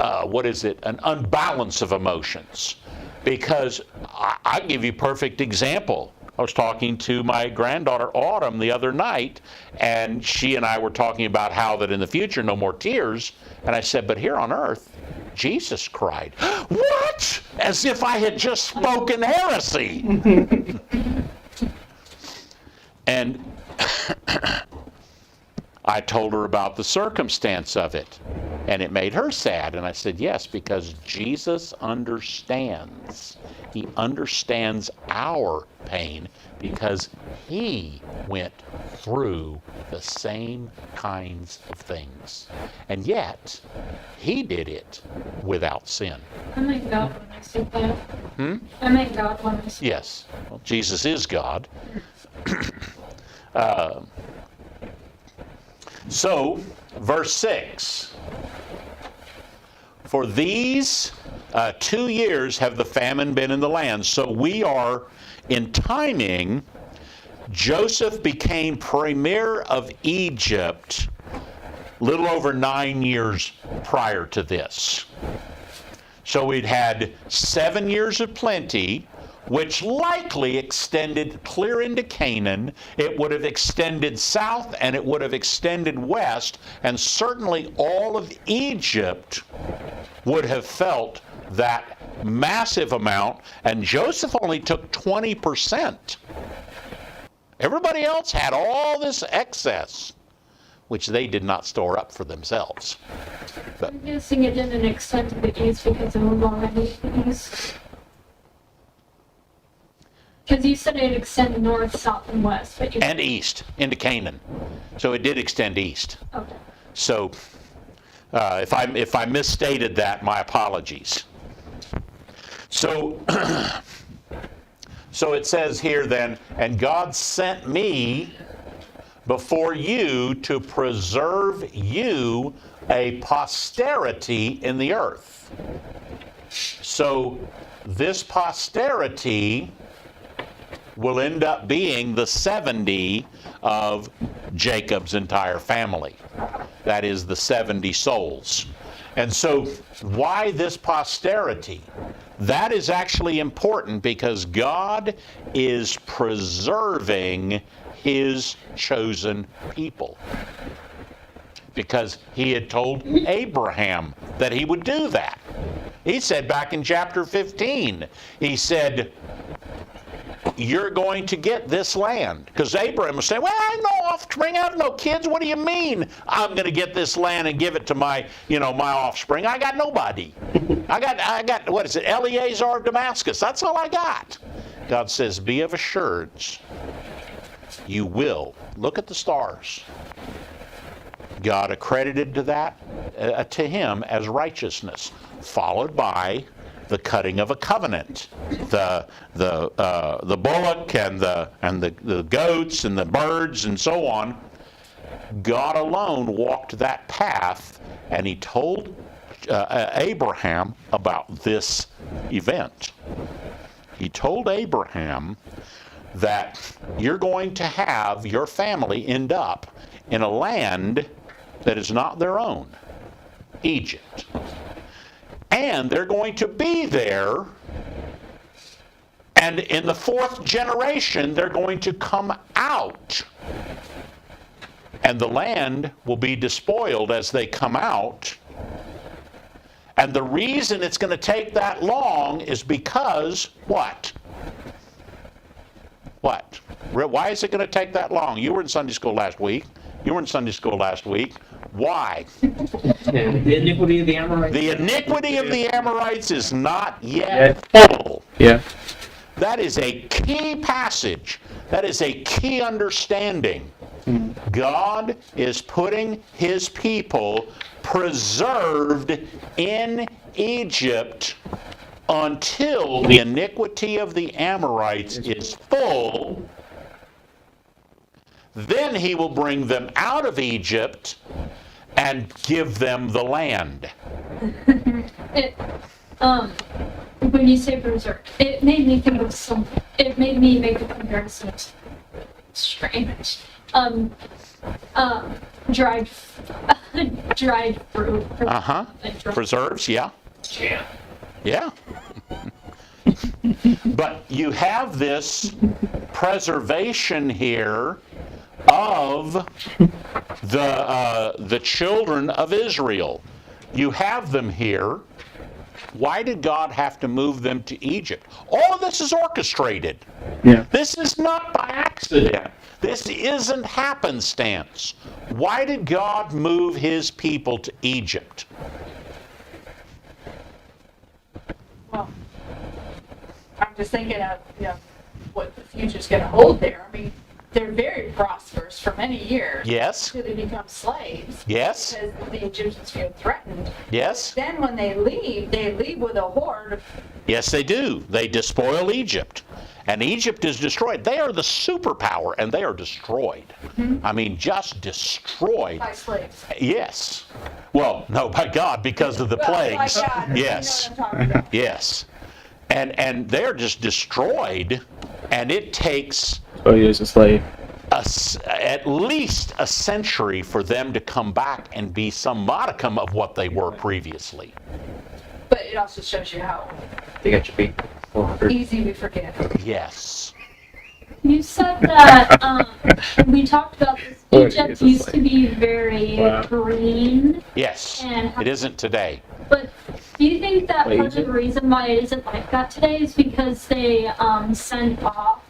an unbalance of emotions. Because I'll give you a perfect example. I was talking to my granddaughter Autumn the other night, and she and I were talking about how that in the future no more tears. And I said, but here on earth, Jesus cried. What? As if I had just spoken heresy. And I told her about the circumstance of it, and it made her sad. And I said, yes, because Jesus understands. He understands our pain because he went through the same kinds of things. And yet, he did it without sin. I thank God when I said that. I thank God when I said that. Yes. Well, Jesus is God. So, verse 6. For these 2 years have the famine been in the land. So we are in timing. Joseph became premier of Egypt little over 9 years prior to this. So we'd had 7 years of plenty, which likely extended clear into Canaan. It would have extended south, and it would have extended west, and certainly all of Egypt would have felt that massive amount, and Joseph only took 20%. Everybody else had all this excess, which they did not store up for themselves. But, I'm guessing it didn't extend to the east because it was already east. Because you said it extended north, south, and west. But and east, into Canaan. So it did extend east. Okay. So if I misstated that, my apologies. So, so it says here then, and God sent me before you to preserve you a posterity in the earth. So this posterity will end up being the 70 of Jacob's entire family. That is the 70 souls. And so why this posterity? That is actually important because God is preserving his chosen people. Because he had told Abraham that he would do that. He said back in chapter 15, he said, you're going to get this land. Because Abraham was saying, well, I have no offspring, I have no kids. What do you mean I'm going to get this land and give it to my offspring? I got nobody. I got, what is it, Eleazar of Damascus. That's all I got. God says, be of assurance, you will. Look at the stars. God accredited to that, to him as righteousness, followed by the cutting of a covenant, the bullock and the goats and the birds and so on. God alone walked that path, and he told Abraham about this event. He told Abraham that you're going to have your family end up in a land that is not their own, Egypt. And they're going to be there, and in the 4th generation, they're going to come out. And the land will be despoiled as they come out. And the reason it's going to take that long is because, what? What? Why is it going to take that long? You were in Sunday school last week. Why? The iniquity of the Amorites. The iniquity of the Amorites is not yet full. Yeah. That is a key passage. That is a key understanding. God is putting his people preserved in Egypt until the iniquity of the Amorites is full. Then he will bring them out of Egypt and give them the land. When you say preserved, it made me think of something. It made me make a comparison. Strange. dried dried fruit. Uh-huh. Preserves, yeah. Yeah. Yeah. But you have this preservation here of the children of Israel. You have them here. Why did God have to move them to Egypt? All of this is orchestrated. Yeah. This is not by accident. This isn't happenstance. Why did God move his people to Egypt? Well, I'm just thinking of, what the future's going to hold there. I mean, they're very prosperous for many years. Yes. Until they become slaves. Yes. Because the Egyptians feel threatened. Yes. Then when they leave with a horde. Yes, they do. They despoil Egypt. And Egypt is destroyed. They are the superpower, and they are destroyed. I mean, just destroyed. By slaves. Yes. Well, no, by God, because of the plagues. By God, Yes. You know what I'm talking about. Yes. And they're just destroyed, and it takes 12 years a slave. at least a century for them to come back and be some modicum of what they were previously. But it also shows you how They got your feet. easy we forget. Yes. You said that we talked about this. Oh, Egypt it's a used slave. to be very Wow. green, Yes. and It isn't today. but do you think that Wait, part of the reason why it isn't like that today is because they sent off,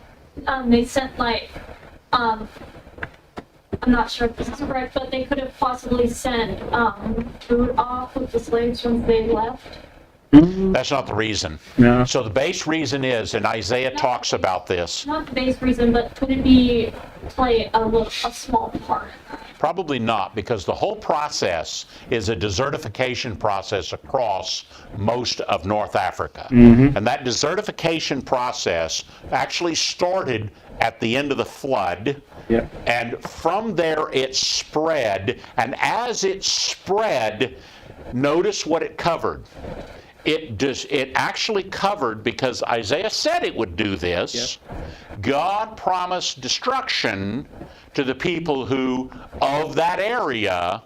they sent like, I'm not sure if this is correct, but they could have possibly sent food off with the slaves once they left? That's not the reason. No. So the base reason is, and Isaiah talks about this, Not the base reason, but could it be play a small part? probably not, because the whole process is a desertification process across most of North Africa. And that desertification process actually started at the end of the flood. Yeah. And from there it spread, and as it spread, notice what it covered. It actually covered, because Isaiah said it would do this. God promised destruction to the people of that area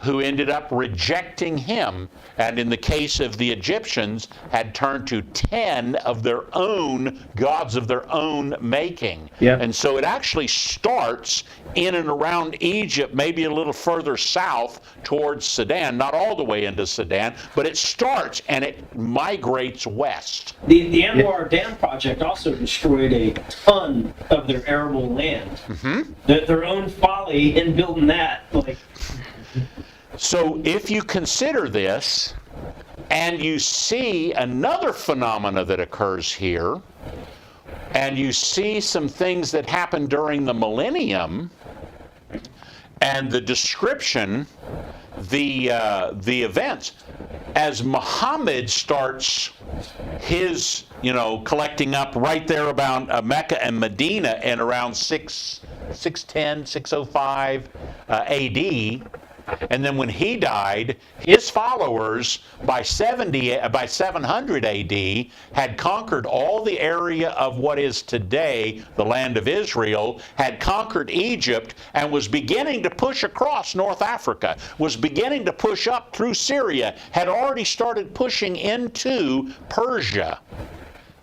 who ended up rejecting him, and in the case of the Egyptians, had turned to 10 of their own gods of their own making. Yeah. And so it actually starts in and around Egypt, maybe a little further south towards Sudan, not all the way into Sudan, but it starts and it migrates west. The Anwar Dam project also destroyed a ton of their arable land. Their own folly in building that, like. So if you consider this, and you see another phenomena that occurs here, and you see some things that happened during the millennium, and the description, the events, as Muhammad starts his, collecting up right there about Mecca and Medina in around 610, 605 AD, and then when he died, his followers by 700 AD had conquered all the area of what is today the land of Israel, had conquered Egypt, and was beginning to push across North Africa, was beginning to push up through Syria, had already started pushing into Persia.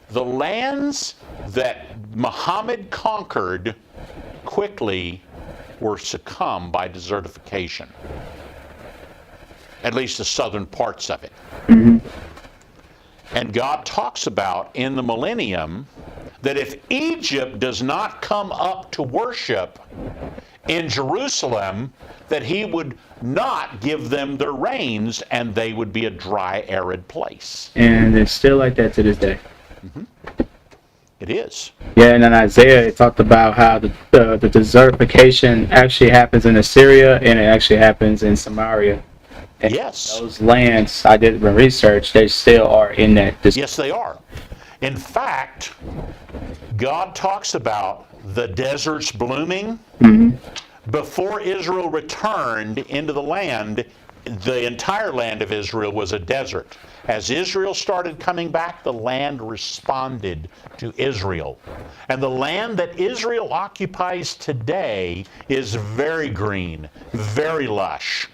The lands that Muhammad conquered quickly were succumbed by desertification, at least the southern parts of it. And God talks about in the millennium that if Egypt does not come up to worship in Jerusalem, that he would not give them their rains, and they would be a dry, arid place. And it's still like that to this day. It is. Yeah, and in Isaiah, it talked about how the desertification actually happens in Assyria, and it actually happens in Samaria. And Yes. those lands, I did research, they still are in that. Yes, they are. In fact, God talks about the deserts blooming. Before Israel returned into the land, the entire land of Israel was a desert. As Israel started coming back, the land responded to Israel. And the land that Israel occupies today is very green, very lush.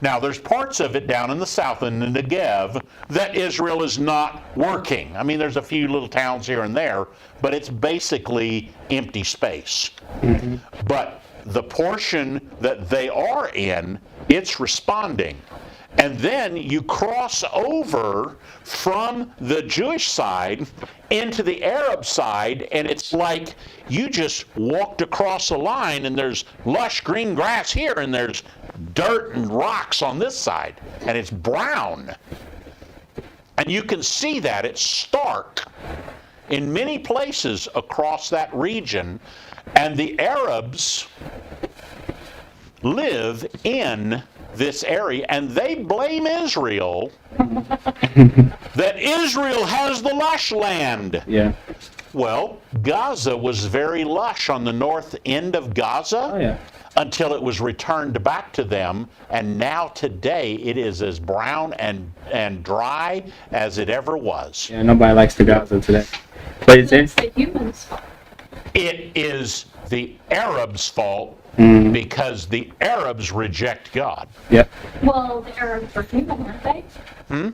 Now, there's parts of it down in the south, in the Negev, that Israel is not working. I mean, there's a few little towns here and there, but it's basically empty space. But the portion that they are in, it's responding. And then you cross over from the Jewish side into the Arab side, and it's like you just walked across a line, and there's lush green grass here, and there's dirt and rocks on this side, and it's brown. And you can see that. It's stark in many places across that region. And the Arabs live in this area, and they blame Israel that Israel has the lush land. Yeah. Well, Gaza was very lush on the north end of Gaza. Oh, yeah. Until it was returned back to them, and now today it is as brown and dry as it ever was. Yeah, nobody likes the Gaza today. But it's It's the humans' fault. It is the Arabs' fault because the Arabs reject God. Yep. Well, the Arabs were human, weren't they?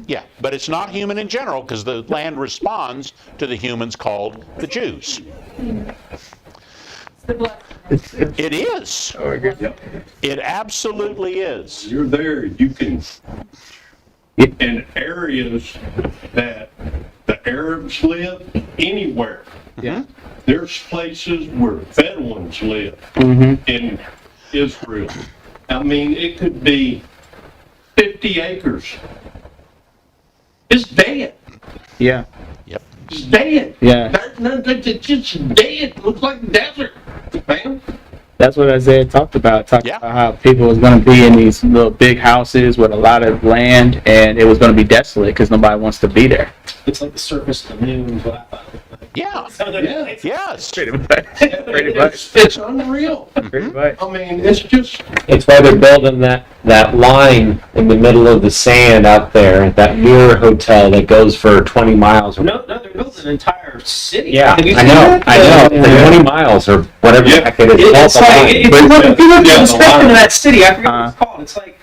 Yeah, but it's not human in general because the land responds to the humans called the Jews. It's the blood. It is. It absolutely is. You're there, you can, in areas that the Arabs live, anywhere. Yeah. There's places where Bedouins live in Israel. I mean, it could be 50 acres. It's dead. Yeah. Yep. It's dead. Yeah. It's just dead. Looks like desert, man. That's what Isaiah talked about. Yeah. About how people was going to be in these little big houses with a lot of land, and it was going to be desolate because nobody wants to be there. It's like the surface of the moon. Is what I thought. Yeah. Yeah. Yes. Pretty much. Pretty much. It's unreal. Pretty much. I mean, it's just, It's why they're building that line in the middle of the sand out there, that mirror hotel that goes for 20 miles. Or, No, they're building an entire city. yeah, Have you I seen know, that? for 20 miles or whatever the heck it is. It's Called the like, line. if you look at the description of that city, I forget what it's Uh-huh. called. It's like,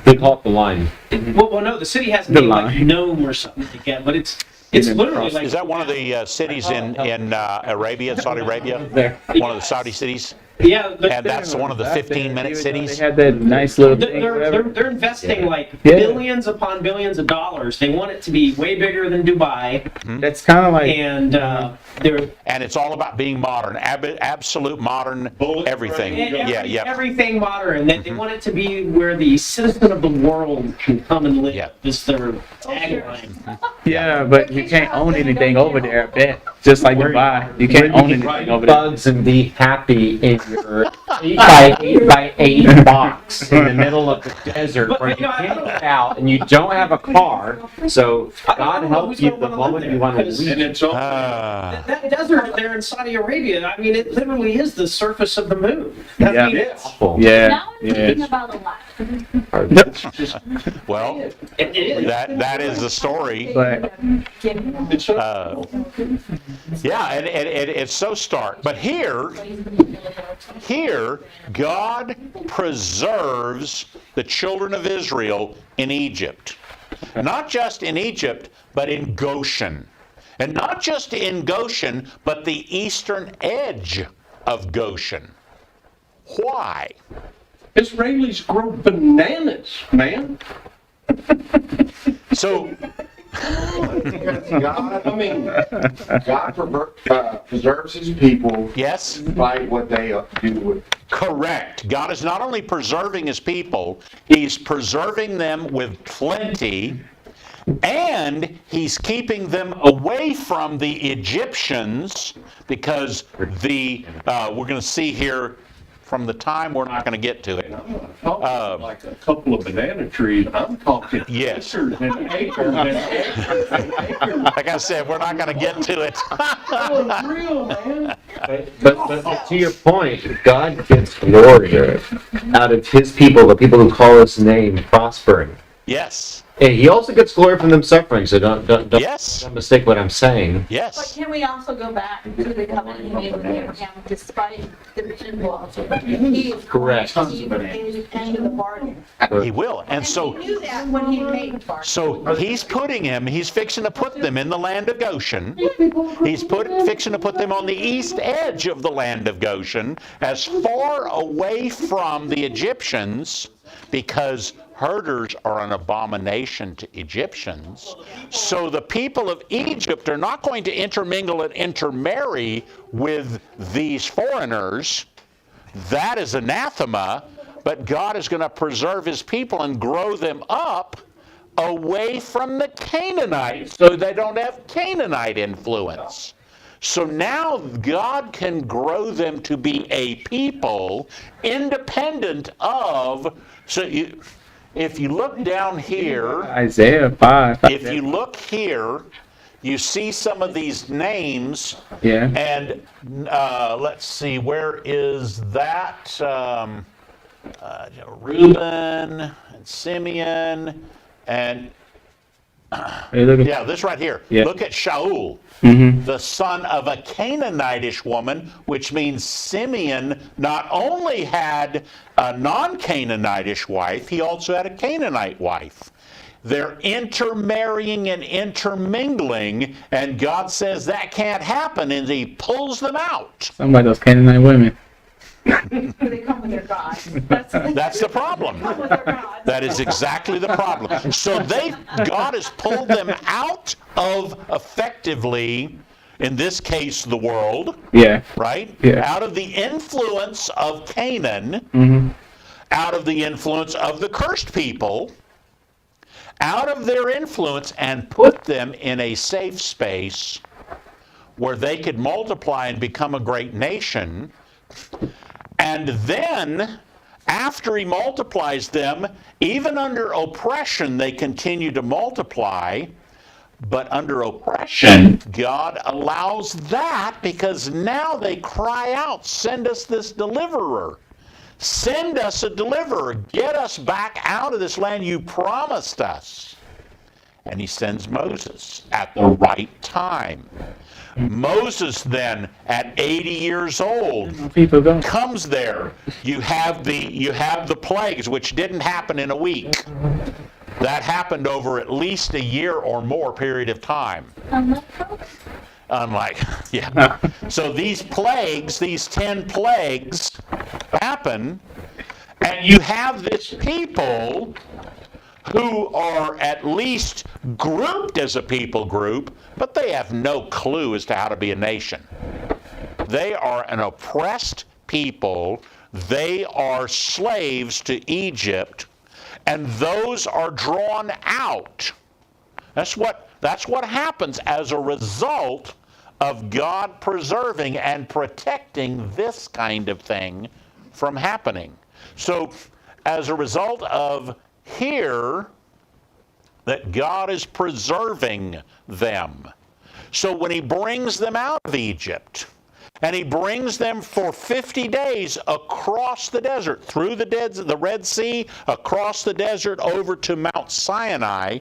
They call it the line. well, no, the city has a The name like line. Nome or something again, but it's Isn't literally cross- like. Is that one of the cities in Arabia, Saudi Arabia? There. One of the Saudi cities? Yeah, And that's one of the 15-minute cities? They had that nice little thing. whatever. they're investing like Yeah. billions upon billions of dollars. They want it to be way bigger than Dubai, That's kind of like and they're And it's all about being modern, absolute modern Bullet everything. train. Yeah. everything modern. They want it to be where the citizen of the world can come and live. Yeah. Is their tagline. yeah, but you can't own anything over there. I bet. Just like Dubai, you can't own anything over there. Bugs and be happy in your 8x8 box in the middle of the desert But, where you you know, I can't don't- get out and you don't have a car. So I God don't know help who's you gonna the wanna moment live you there, want to 'cause- leave. and it's all, That desert there in Saudi Arabia, I mean, it literally is the surface of the moon. I Yeah. mean, Awful. Yeah, Now I'm yeah. thinking about a lot. it's just, Well, it is. that is the story. But it's Yeah, and it's so stark. But here, God preserves the children of Israel in Egypt. Not just in Egypt, but in Goshen. And not just in Goshen, but the eastern edge of Goshen. Why? Israelis grow bananas, man. So, God, I mean, God preserves his people yes, by what they do with. correct. God is not only preserving his people, he's preserving them with plenty, and he's keeping them away from the Egyptians because we're going to see here from the time we're not going to get to it. I'm not talking like a couple of banana trees. I'm talking Yes. acres and acres and acres and acres. Like I said, we're not going to get to it. Unreal, man. But to your point, God gets glory out of his people, the people who call his name, prospering. Yes. And he also gets glory from them suffering, so don't Yes. mistake what I'm saying. But Yes. can we also go back to the covenant he made with Abraham, despite the people? He is Correct. going to the end of the bargain. He will. And And so he knew that when he made the bargain. So he's fixing to put them in the land of Goshen. He's fixing to put them on the east edge of the land of Goshen, as far away from the Egyptians, because herders are an abomination to Egyptians. So the people of Egypt are not going to intermingle and intermarry with these foreigners. That is anathema. But God is going to preserve his people and grow them up away from the Canaanites so they don't have Canaanite influence. So now God can grow them to be a people independent of. So if you look down here, Isaiah 5. if you look here, you see some of these names. Yeah. And let's see, where is that? Reuben and Simeon and this right here. Yeah. Look at Shaul, the son of a Canaanitish woman, which means Simeon not only had a non-Canaanitish wife, he also had a Canaanite wife. They're intermarrying and intermingling, and God says that can't happen, and he pulls them out. Some of those Canaanite women. They come with their gods. That's the problem. Come with their gods. That is exactly the problem. So God has pulled them out of, effectively, in this case, the world, Yeah. right? Yeah. Out of the influence of Canaan, out of the influence of the cursed people, out of their influence, and put them in a safe space where they could multiply and become a great nation. And then, after he multiplies them, even under oppression, they continue to multiply. But under oppression, God allows that because now they cry out, send us this deliverer. Send us a deliverer. Get us back out of this land you promised us. And he sends Moses at the right time. Moses then, at 80 years old, People go. comes there. You have the plagues, which didn't happen in a week. That happened over at least a year or more period of time. Unlike, yeah. So these plagues, these 10 plagues happen, and you have this people who are at least grouped as a people group, but they have no clue as to how to be a nation. They are an oppressed people. They are slaves to Egypt, and those are drawn out. That's what happens as a result of God preserving and protecting this kind of thing from happening. So as a result of here, that God is preserving them. So when he brings them out of Egypt, and he brings them for 50 days across the desert, through the Red Sea, across the desert over to Mount Sinai,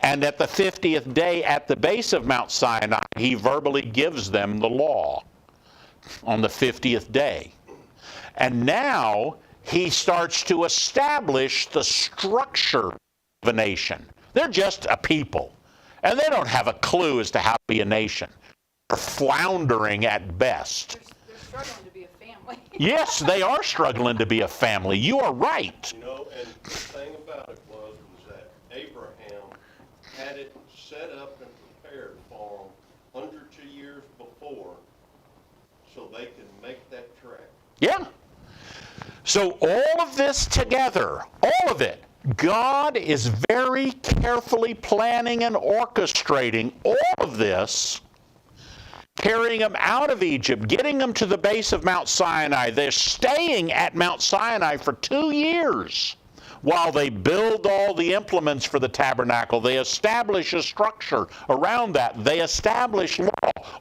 and at the 50th day at the base of Mount Sinai, he verbally gives them the law on the 50th day. And now he starts to establish the structure of a nation. They're just a people, and they don't have a clue as to how to be a nation. They're floundering at best. They're struggling to be a family. Yes, they are struggling to be a family. You are right. You know, and the thing about it was that Abraham had it set up and prepared for them hundreds of years before so they could make that trek. Yeah. So all of this together, all of it, God is very carefully planning and orchestrating all of this, carrying them out of Egypt, getting them to the base of Mount Sinai. They're staying at Mount Sinai for 2 years while they build all the implements for the tabernacle. They establish a structure around that. They establish law.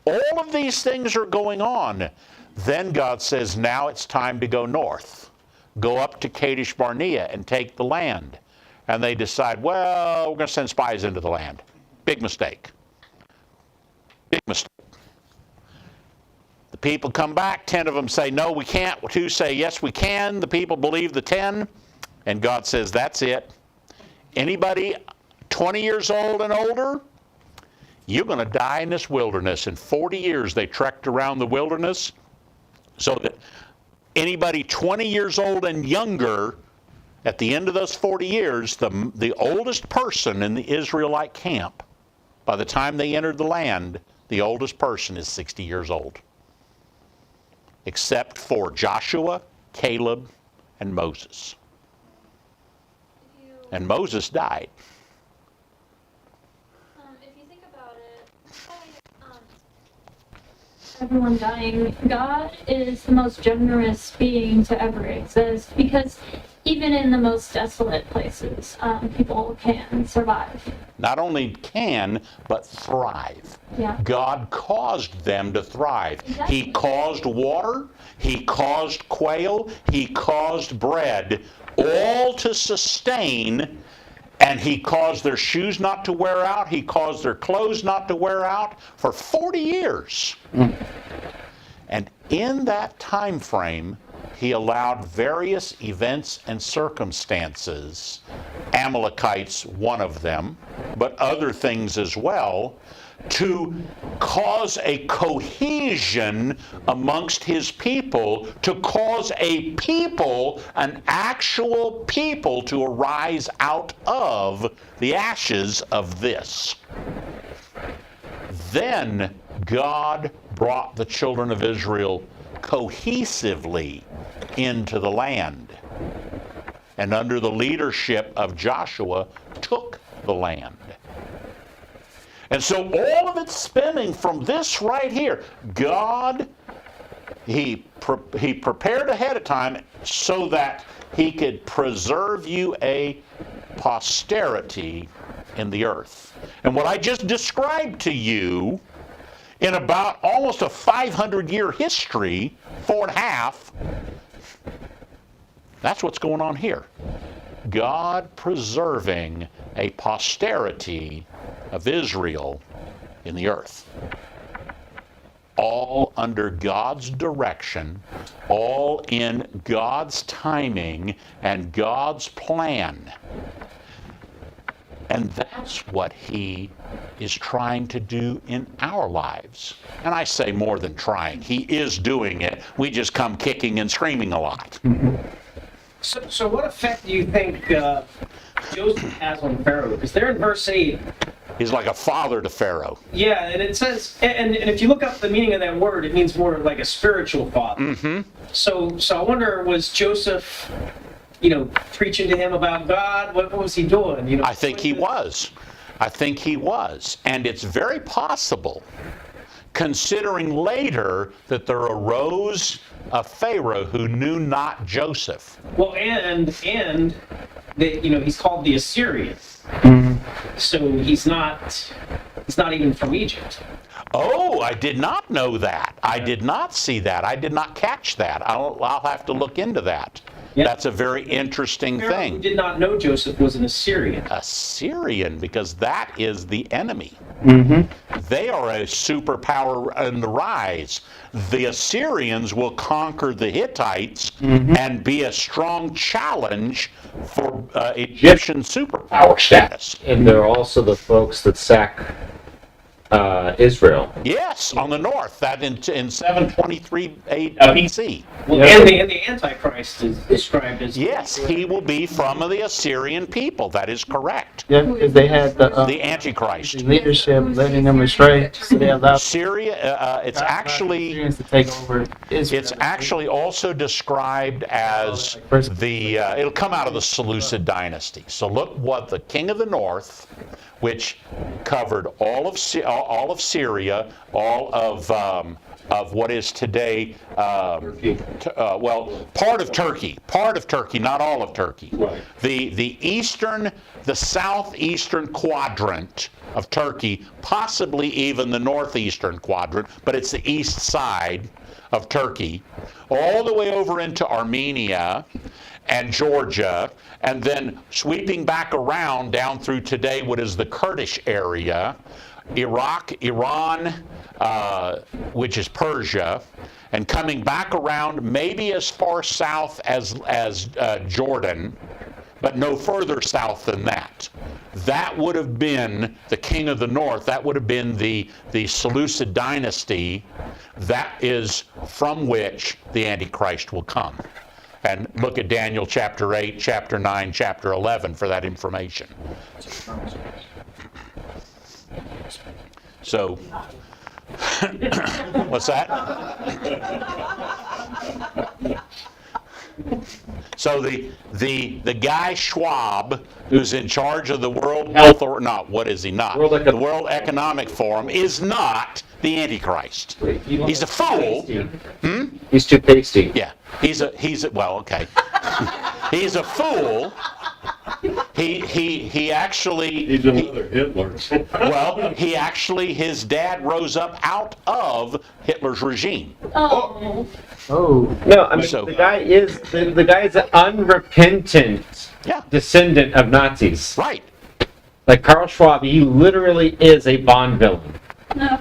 All of these things are going on. Then God says, now it's time to go north. Go up to Kadesh Barnea and take the land. And they decide, well, we're going to send spies into the land. Big mistake. Big mistake. The people come back. 10 of them say, no, we can't. 2 say, yes, we can. The people believe the 10. And God says, that's it. Anybody 20 years old and older, you're going to die in this wilderness. In 40 years, they trekked around the wilderness so that anybody 20 years old and younger, at the end of those 40 years, the oldest person in the Israelite camp, by the time they entered the land, the oldest person is 60 years old. Except for Joshua, Caleb, and Moses. And Moses died. If you think about it, everyone dying, God is the most generous being to ever exist, because even in the most desolate places, people can survive. Not only can, but thrive. Yeah. God caused them to thrive. He caused water, He caused quail, He caused bread, all to sustain, and He caused their shoes not to wear out, He caused their clothes not to wear out for 40 years. And in that time frame, He allowed various events and circumstances, Amalekites one of them, but other things as well, to cause a cohesion amongst His people, to cause a people, an actual people, to arise out of the ashes of this. Then God brought the children of Israel cohesively into the land, and under the leadership of Joshua took the land. And so all of it's stemming from this right here. God, He prepared ahead of time so that He could preserve you a posterity in the earth. And what I just described to you, in about almost a 500-year history, 4.5, that's what's going on here. God preserving a posterity of Israel in the earth. All under God's direction, all in God's timing and God's plan. And that's what He is trying to do in our lives. And I say more than trying. He is doing it. We just come kicking and screaming a lot. So what effect do you think Joseph has on Pharaoh? Because there in verse 8, He's like a father to Pharaoh. yeah, and it says, and if you look up the meaning of that word, it means more like a spiritual father. Mm-hmm. So I wonder, was Joseph, preaching to him about God? What was he doing? I think he was. I think he was. And it's very possible, considering later that there arose a Pharaoh who knew not Joseph. Well, and he's called the Assyrian. So he's not even from Egypt. Oh, I did not know that. I did not see that. I did not catch that. I'll have to look into that. Yeah. That's a very interesting Pharaoh, who thing. did not know Joseph, was an Assyrian. Assyrian, because that is the enemy. Mm-hmm. They are a superpower in the rise. The Assyrians will conquer the Hittites and be a strong challenge for Egyptian superpower status. And they're also the folks that sack Israel. Yes, on the north, that in 723 BC. Well, and the Antichrist is described as... Yes, he will be from the Assyrian people. That is correct. Yeah, because they had the Antichrist. leadership leading them astray, so they allowed Syria, it's actually... Assyrians to take over Israel. It's actually also described as it'll come out of the Seleucid dynasty. So look what the king of the north, which covered all of Syria, all of of what is today, part of Turkey, not all of Turkey. Right. The southeastern quadrant of Turkey, possibly even the northeastern quadrant, but it's the east side of Turkey, all the way over into Armenia and Georgia, and then sweeping back around down through today what is the Kurdish area, Iraq, Iran, which is Persia, and coming back around maybe as far south as Jordan, but no further south than that. That would have been the king of the north. That would have been the Seleucid dynasty. That is from which the Antichrist will come. And look at Daniel chapter 8, chapter 9, chapter 11 for that information. So, what's that? So the guy Schwab, who's in charge of the World Health, or not, what is he not? The World Economic Forum is not the Antichrist. He's a fool. He's too pasty. Yeah, he's a well, okay. He's a fool. He actually. He's another Hitler. Well, his dad rose up out of Hitler's regime. Oh. Oh. No, I mean So- the guy is an unrepentant descendant of Nazis. Right. Like Karl Schwab, he literally is a Bond villain. No.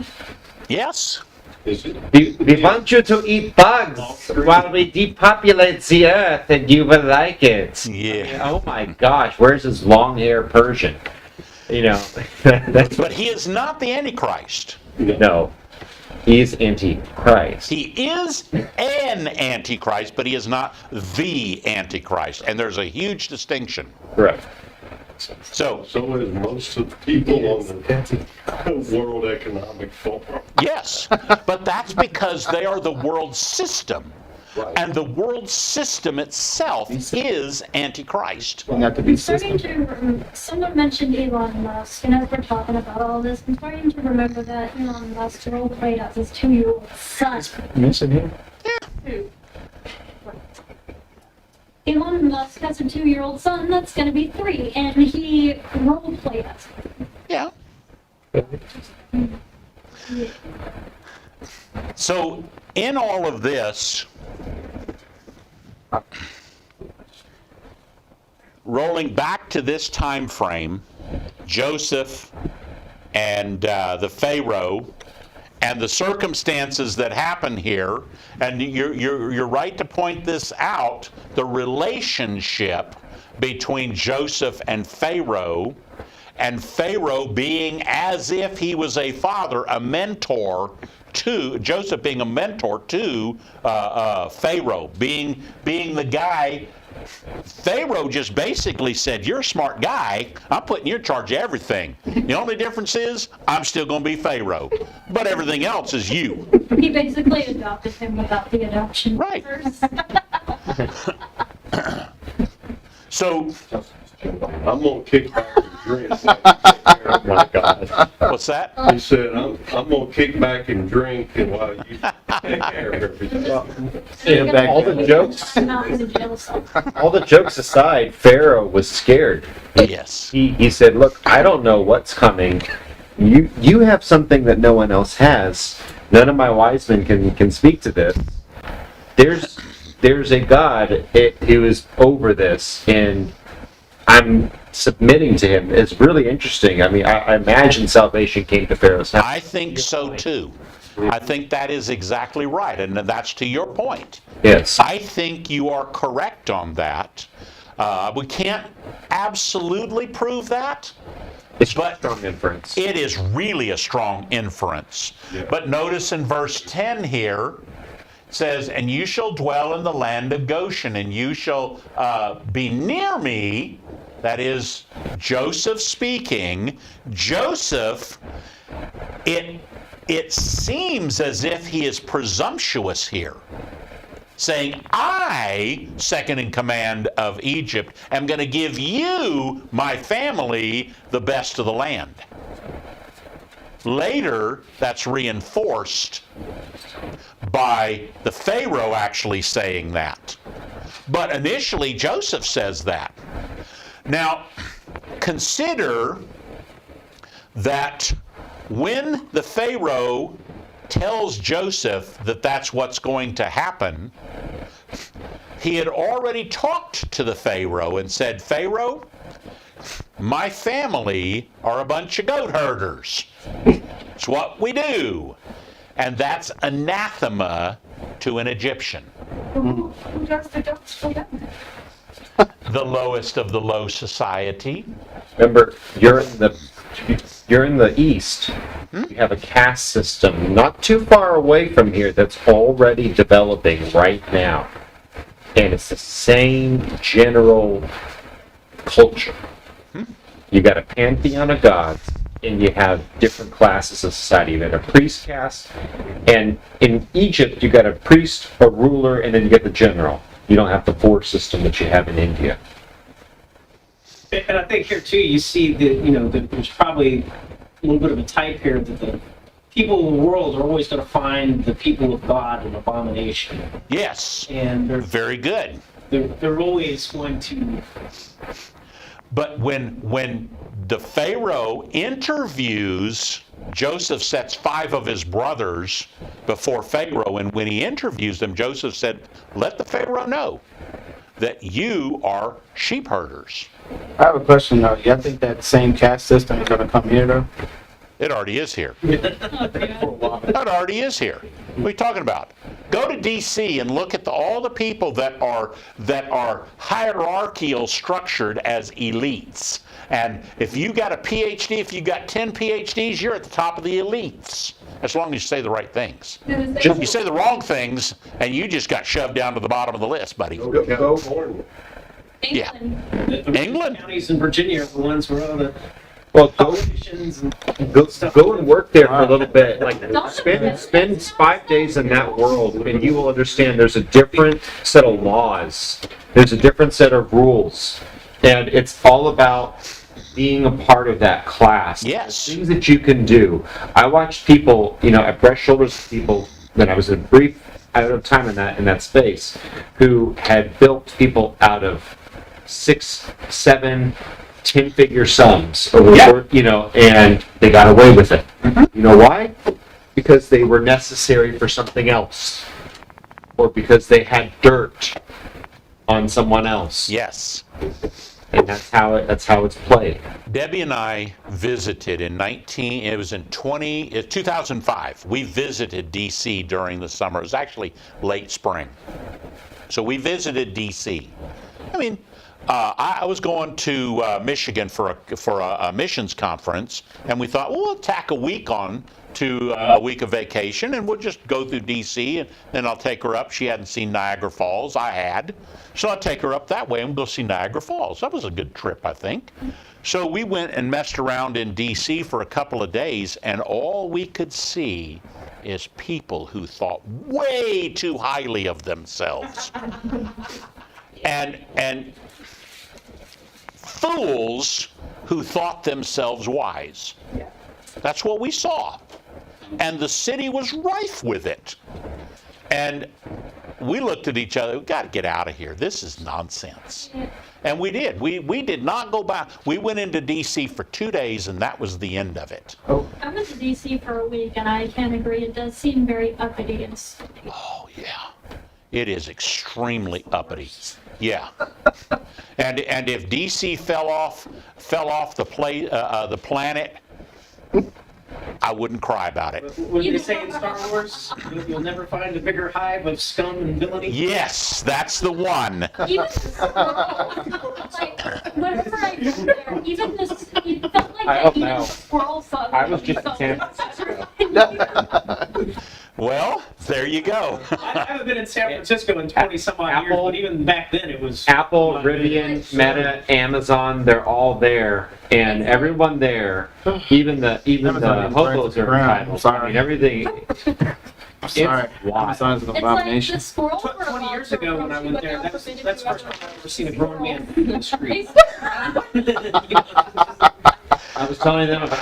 Yes. Is it? We want you to eat bugs while we depopulate the earth, and you will like it. Yeah. Oh my gosh, where's his long hair Persian? You know, that's But he is not the Antichrist. no. He's Antichrist. He is an Antichrist, but he is not the Antichrist. And there's a huge distinction. Correct. So, So is most of the people on the World Economic Forum. yes, but that's because they are the world system. And the world system itself is Antichrist. Not to be Starting system. to, someone mentioned Elon Musk, and as we're talking about all this, I'm starting to remember that Elon Musk role played as his 2-year-old son. Mention him. Elon Musk has a 2-year-old son that's going to be 3, and he role played as him. Yeah. So, in all of this, rolling back to this time frame, Joseph and the Pharaoh and the circumstances that happen here, and you're right to point this out, the relationship between Joseph and Pharaoh being as if he was a father, a mentor to Joseph, being a mentor to Pharaoh, being the guy. Pharaoh just basically said, "You're a smart guy. I'm putting you in charge of everything. The only difference is I'm still going to be Pharaoh, but everything else is you." He basically adopted him without the adoption Right. papers. So, I'm gonna kick back and drink. Oh my God. what's that? He said, I'm gonna kick back and drink and while you take care of everything. All the jokes, Not in the jail cell. all the jokes aside, Pharaoh was scared. Yes. He said, "Look, I don't know what's coming. You have something that no one else has. None of my wise men can speak to this. There's a God who is over this, and I'm submitting to him." It's really interesting. I mean, I imagine salvation came to Pharaoh's house. I think so too. I think that is exactly right, and that's to your point. Yes. I think you are correct on that. We can't absolutely prove that, It's but strong inference. it is really a strong inference. But notice in verse 10 here, it says, "And you shall dwell in the land of Goshen, and you shall be near me." That is Joseph speaking. Joseph, it seems as if he is presumptuous here, saying, "I, second in command of Egypt, am going to give you, my family, the best of the land." Later, that's reinforced by the Pharaoh actually saying that. But initially, Joseph says that. Now, consider that when the Pharaoh tells Joseph that that's what's going to happen, he had already talked to the Pharaoh and said, Pharaoh, my family are a bunch of goat herders. It's what we do. And that's anathema to an Egyptian. Who does the goats for them? The lowest of the low society. Remember, you're in the East. You have a caste system not too far away from here that's already developing right now. And it's the same general culture. You got a pantheon of gods, and you have different classes of society. You got a priest caste, and in Egypt, you got a priest, a ruler, and then you get the general. You don't have the forge system that you have in India. And I think here too, you see that there's probably a little bit of a type here that the people of the world are always going to find the people of God an abomination, Yes. and Very good. they're always going to. But when the Pharaoh interviews, Joseph sets 5 of his brothers before Pharaoh, and when he interviews them, Joseph said, let the Pharaoh know that you are sheep herders. I have a question though. You think that same caste system is going to come here though? It already is here. It already is here. What are you talking about? Go to D.C. and look at all the people that are hierarchical structured as elites. And if you got a PhD, if you got 10 PhDs, you're at the top of the elites. As long as you say the right things. You say the wrong things, and you just got shoved down to the bottom of the list, buddy. Yeah. England. Counties in Virginia are the ones where all the Well, politicians and go and work there for a little bit. Like spend 5 days in that world, and you will understand there's a different set of laws. There's a different set of rules, and it's all about being a part of that class. Yes. Things that you can do. I watched people, I brushed shoulders with people that I was in brief out of time in that space, who had built people out of 6, 7, 10-figure sums, and they got away with it. You know why? Because they were necessary for something else, or because they had dirt on someone else. Yes. And that's how it's played. Debbie and I visited in 2005. We visited D.C. during the summer. It was actually late spring. So we visited D.C. I was going to Michigan for a missions conference, and we thought, well, we'll tack a week on to a week of vacation, and we'll just go through D.C., and then I'll take her up. She hadn't seen Niagara Falls. I had. So I'll take her up that way and go see Niagara Falls. That was a good trip, I think. So we went and messed around in D.C. for a couple of days, and all we could see is people who thought way too highly of themselves. And fools who thought themselves wise. That's what we saw. And the city was rife with it. And we looked at each other, we got to get out of here. This is nonsense. And we did. We did not go back. We went into D.C. for 2 days, and that was the end of it. I went to D.C. for a week, and I can agree, it does seem very uppity and stupid. Oh, yeah. It is extremely uppity. Yeah. And if D.C. fell off the planet, I wouldn't cry about it. What did they say in Star Wars? You'll never find a bigger hive of scum and villainy. Yes, that's the one. Even the squirrel, like, whenever I go there, even the, it felt like that even the squirrel saw I was just in San Francisco. Well, there you go. I haven't been in San Francisco in 20 some odd years, but even back then it was. Apple, Rivian, Meta, Amazon, they're all there. And everyone there, even the hobos are entitled. I mean, everything. I'm sorry. It's wild. Amazon's an It's like abomination. the squirrels were 20 allowed years to ago when I approach went you, there, but that's they the were first forbidden time to I've ever seen a grown man in the street. I was telling them about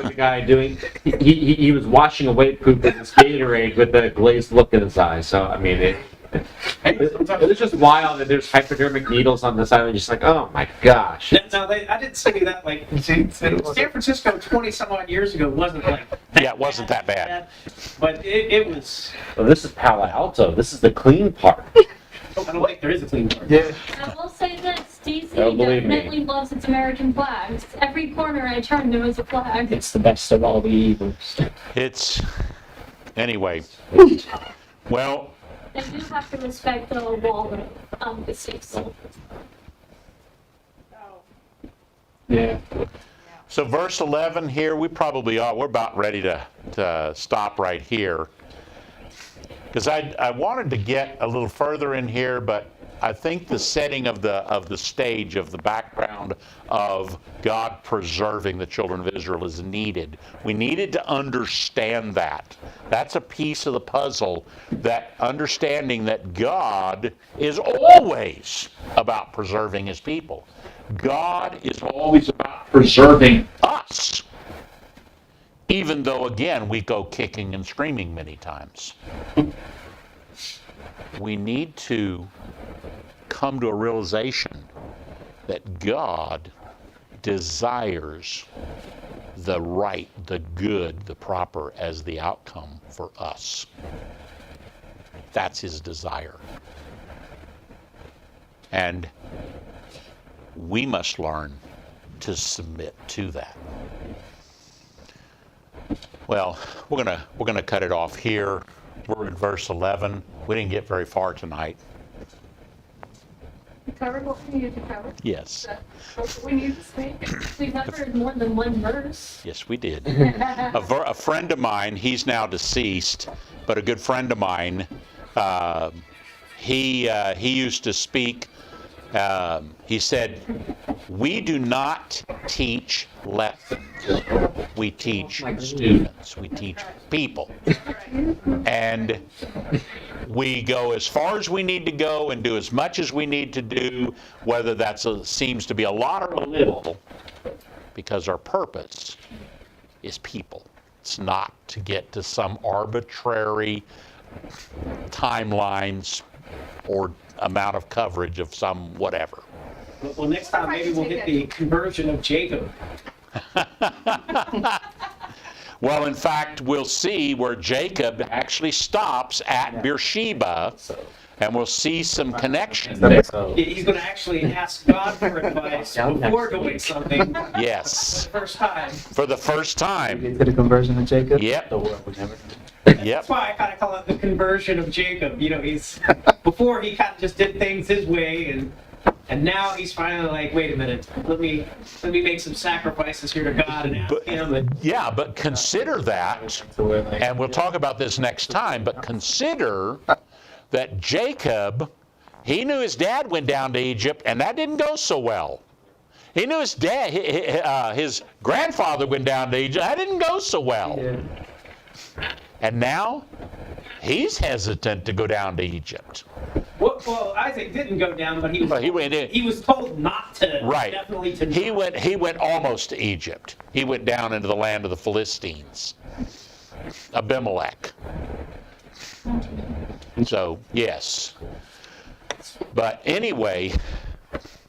the guy doing. He was washing away poop with his Gatorade with a glazed look in his eye. So I mean, it was just wild that there's hypodermic needles on this island. Just like, oh my gosh. No, I didn't see that. Like San Francisco, 20 some odd years ago, wasn't like. Yeah, it wasn't that bad. But it was. Well, this is Palo Alto. This is the clean part. I don't think there is a clean part. Yeah. I will say this, DC Don't believe me. definitely loves its American flags. Every corner I turned, there was a flag. It's the best of all the evils. It's, anyway. Well, They do have to respect the wall of the state soldiers. Yeah. so verse 11 here, we probably are, we're about ready to stop right here. Because I wanted to get a little further in here, but I think the setting of the stage, of the background of God preserving the children of Israel is needed. We needed to understand that. That's a piece of the puzzle, that understanding that God is always about preserving his people. God is always about preserving us. Even though, again, we go kicking and screaming many times. We need to come to a realization that God desires the right, the good, the proper as the outcome for us. That's his desire. And we must learn to submit to that. Well, we're gonna cut it off here. We're in verse 11. We didn't get very far tonight. We covered what we needed to cover. Yes. That's what we needed to say. We covered more than one verse. Yes, we did. A friend of mine, he's now deceased, but a good friend of mine, he used to speak. He said, "We do not teach lessons. We teach students. We teach people. And we go as far as we need to go and do as much as we need to do, whether that seems to be a lot or a little, because our purpose is people. It's not to get to some arbitrary timelines or amount of coverage of some whatever." Well, next time maybe we'll hit the conversion of Jacob. Well, in fact, we'll see where Jacob actually stops at Beersheba, and we'll see some connection there. He's going to actually ask God for advice before doing something Yes, for the first time. for the first time. To the conversion of Jacob. Yep. The world would never. Yep. That's why I kind of call it the conversion of Jacob. You know, he's before he kind of just did things his way, and now he's finally like, wait a minute, let me make some sacrifices here to God and ask him. And Yeah, but consider that, and we'll talk about this next time, but consider that Jacob, he knew his dad went down to Egypt, and that didn't go so well. He knew his dad, his grandfather went down to Egypt, that didn't go so well. And now, he's hesitant to go down to Egypt. well, Isaac didn't go down, but But he went in. he was told not to. Right. Definitely to. He went almost to Egypt. He went down into the land of the Philistines. Abimelech. So, yes. But anyway,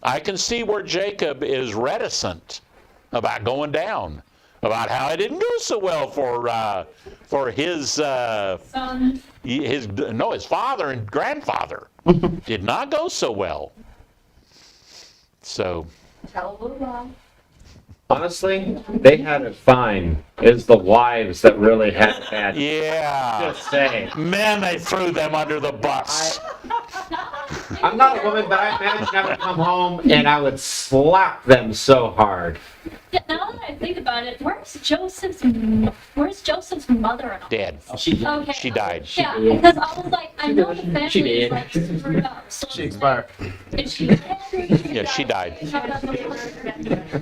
I can see where Jacob is reticent about going down, about how it didn't go so well for his Son. his father and grandfather. Did not go so well. So, Tell the lie. Honestly, they had it fine. It's the wives that really had it bad. yeah. Just saying. Man, they threw them under the bus. I'm not a woman, but I imagine I would come home and I would slap them so hard. Yeah, now that I think about it, where's Joseph's mother-in-law? Dead. Okay. She died. Yeah, because I was like, I know the family She is did. like screwed up. So She expired. is she dead? Yeah, she died.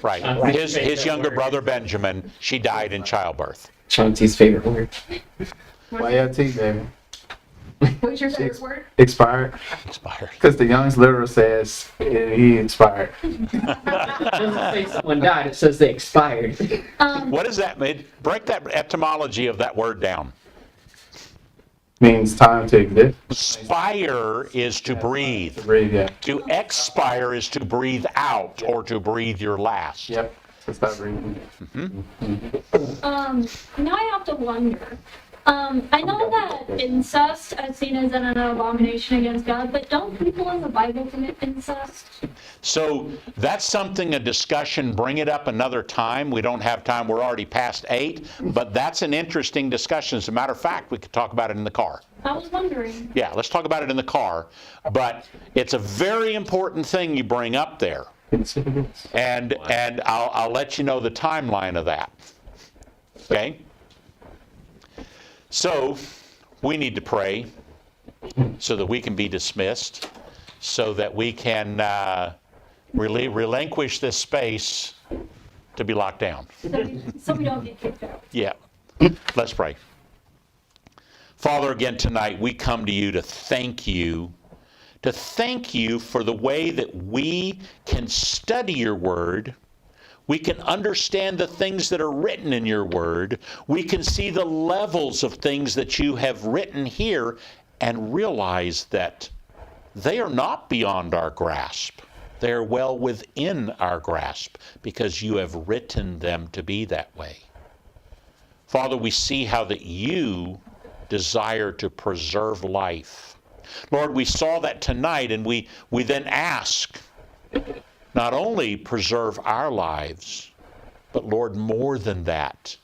Right. His younger brother Benjamin, she died in childbirth. Chauncey's favorite word. YLT, baby. What's your favorite word? Expired. Expired. Because the Young's literal says he expired. It doesn't say someone died, it says they expired. What does that mean? Break that etymology of that word down. Means time to exist. Spire is to breathe. Breathe, yeah. To expire is to breathe out or to breathe your last. Yep. So stop breathing. Now I have to wonder. I know that incest is seen as an abomination against God, but don't people in the Bible commit incest? So that's something, a discussion, bring it up another time. We don't have time, we're already past 8, but that's an interesting discussion. As a matter of fact, we could talk about it in the car. I was wondering. Yeah, let's talk about it in the car. But it's a very important thing you bring up there. And I'll let you know the timeline of that. Okay? So, we need to pray so that we can be dismissed, so that we can relinquish this space to be locked down. So we don't get kicked out. Yeah. Let's pray. Father, again tonight, we come to you to thank you for the way that we can study your word. We can understand the things that are written in your word. We can see the levels of things that you have written here and realize that they are not beyond our grasp. They are well within our grasp because you have written them to be that way. Father, we see how that you desire to preserve life. Lord, we saw that tonight, and we then ask, not only preserve our lives, but Lord, more than that,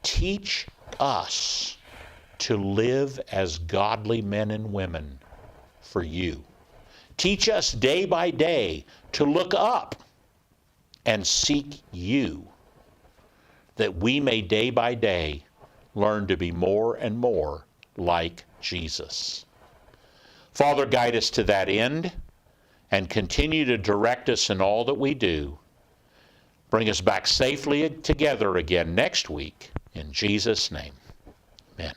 teach us to live as godly men and women for you. Teach us day by day to look up and seek you, that we may day by day learn to be more and more like Jesus. Father, guide us to that end and continue to direct us in all that we do. Bring us back safely together again next week. In Jesus' name, amen.